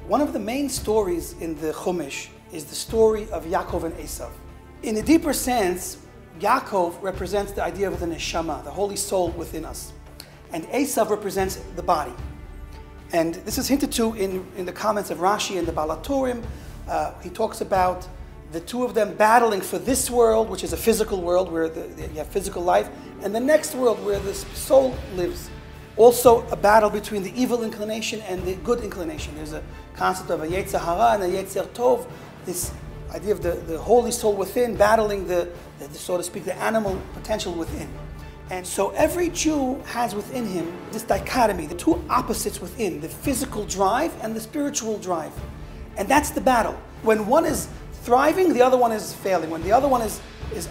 One of the main stories in the Chumash is the story of Yaakov and Eisav. In a deeper sense, Yaakov represents the idea of the neshama, the holy soul within us. And Eisav represents the body. And this is hinted to in the comments of Rashi and the Baal HaTurim. He talks about the two of them battling for this world, which is a physical world where you have physical life, and the next world where the soul lives. Also a battle between the evil inclination and the good inclination. There's a concept of a Yetzer Hara and a Yetzer Tov, this idea of the holy soul within battling the, so to speak, the animal potential within. And so every Jew has within him this dichotomy, the two opposites within, the physical drive and the spiritual drive. And that's the battle. When one is thriving, the other one is failing. When the other one is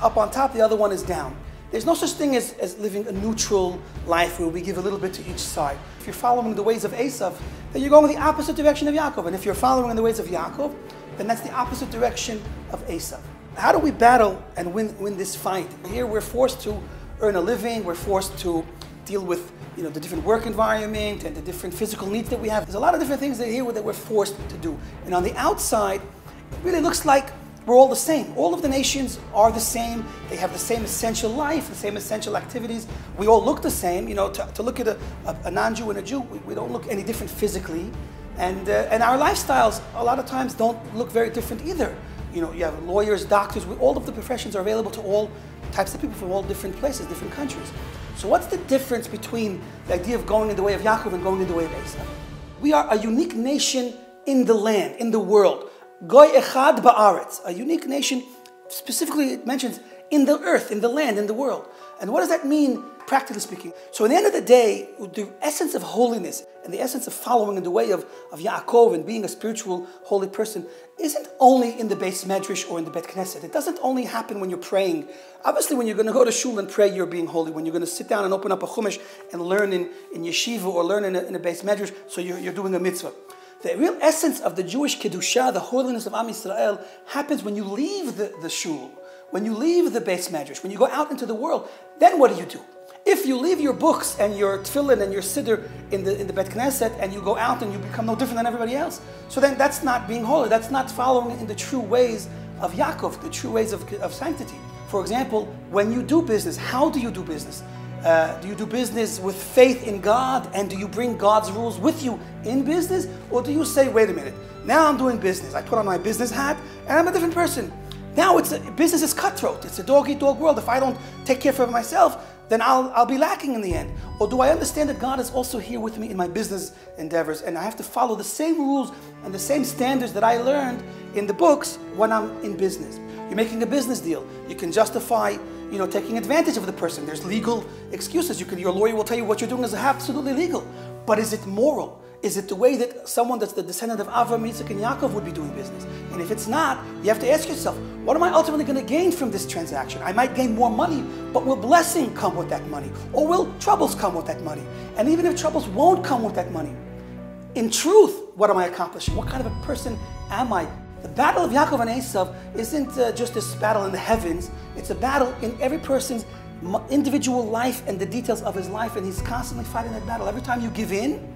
up on top, the other one is down. There's no such thing as living a neutral life where we give a little bit to each side. If you're following the ways of Eisav, then you're going in the opposite direction of Yaakov. And if you're following in the ways of Yaakov, then that's the opposite direction of Eisav. How do we battle and win this fight? Here we're forced to earn a living, we're forced to deal with the different work environment and the different physical needs that we have. There's a lot of different things that we're forced to do. And on the outside, it really looks like we're all the same. All of the nations are the same. They have the same essential life, the same essential activities. We all look the same. To look at a non-Jew and a Jew, we don't look any different physically. And our lifestyles a lot of times don't look very different either. You have lawyers, doctors, all of the professions are available to all types of people from all different places, different countries. So what's the difference between the idea of going in the way of Yaakov and going in the way of Eisav? We are a unique nation in the land, in the world. Goy echad ba'aretz, a unique nation, specifically it mentions in the earth, in the land, in the world. And what does that mean, practically speaking? So at the end of the day, the essence of holiness and the essence of following in the way of Yaakov and being a spiritual, holy person isn't only in the Beis Medrash or in the Bet Knesset. It doesn't only happen when you're praying. Obviously, when you're going to go to shul and pray, you're being holy. When you're going to sit down and open up a Chumash and learn in yeshiva or learn in a Beis Medrash, so you're doing a mitzvah. The real essence of the Jewish Kedusha, the holiness of Am Yisrael, happens when you leave the shul, when you leave the Beis Medrash, when you go out into the world. Then what do? If you leave your books and your tefillin and your siddur in the Bet Knesset and you go out and you become no different than everybody else, so then that's not being holy. That's not following in the true ways of Yaakov, the true ways of sanctity. For example, when you do business, how do you do business? Do you do business with faith in God, and do you bring God's rules with you in business? Or do you say, wait a minute, now I'm doing business. I put on my business hat and I'm a different person. Now business is cutthroat. It's a dog-eat-dog world. If I don't take care of myself, then I'll be lacking in the end. Or do I understand that God is also here with me in my business endeavors, and I have to follow the same rules and the same standards that I learned in the books when I'm in business? You're making a business deal. You can justify taking advantage of the person. There's legal excuses. Your lawyer will tell you what you're doing is absolutely legal. But is it moral? Is it the way that someone that's the descendant of Avraham, Yitzchak, and Yaakov would be doing business? And if it's not, you have to ask yourself, what am I ultimately going to gain from this transaction? I might gain more money, but will blessing come with that money? Or will troubles come with that money? And even if troubles won't come with that money, in truth, what am I accomplishing? What kind of a person am I? The battle of Yaakov and Eisav isn't just this battle in the heavens. It's a battle in every person's individual life and the details of his life, and he's constantly fighting that battle. Every time you give in,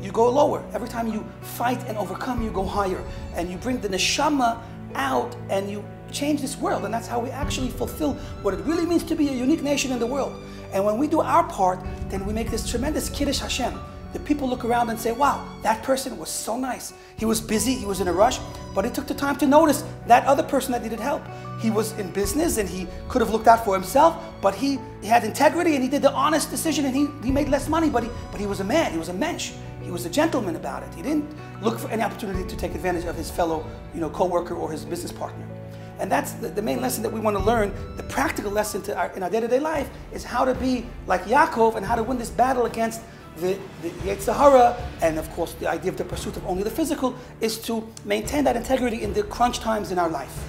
you go lower. Every time you fight and overcome, you go higher. And you bring the neshama out and you change this world. And that's how we actually fulfill what it really means to be a unique nation in the world. And when we do our part, then we make this tremendous Kiddush Hashem. The people look around and say, wow, that person was so nice. He was busy, he was in a rush, but he took the time to notice that other person that needed help. He was in business and he could have looked out for himself, but he had integrity and he did the honest decision, and he made less money, but he was a man, he was a mensch. He was a gentleman about it. He didn't look for any opportunity to take advantage of his fellow co-worker or his business partner. And that's the main lesson that we want to learn. The practical lesson in our day-to-day life is how to be like Yaakov and how to win this battle against the Yetzer Hara, and of course the idea of the pursuit of only the physical is to maintain that integrity in the crunch times in our life.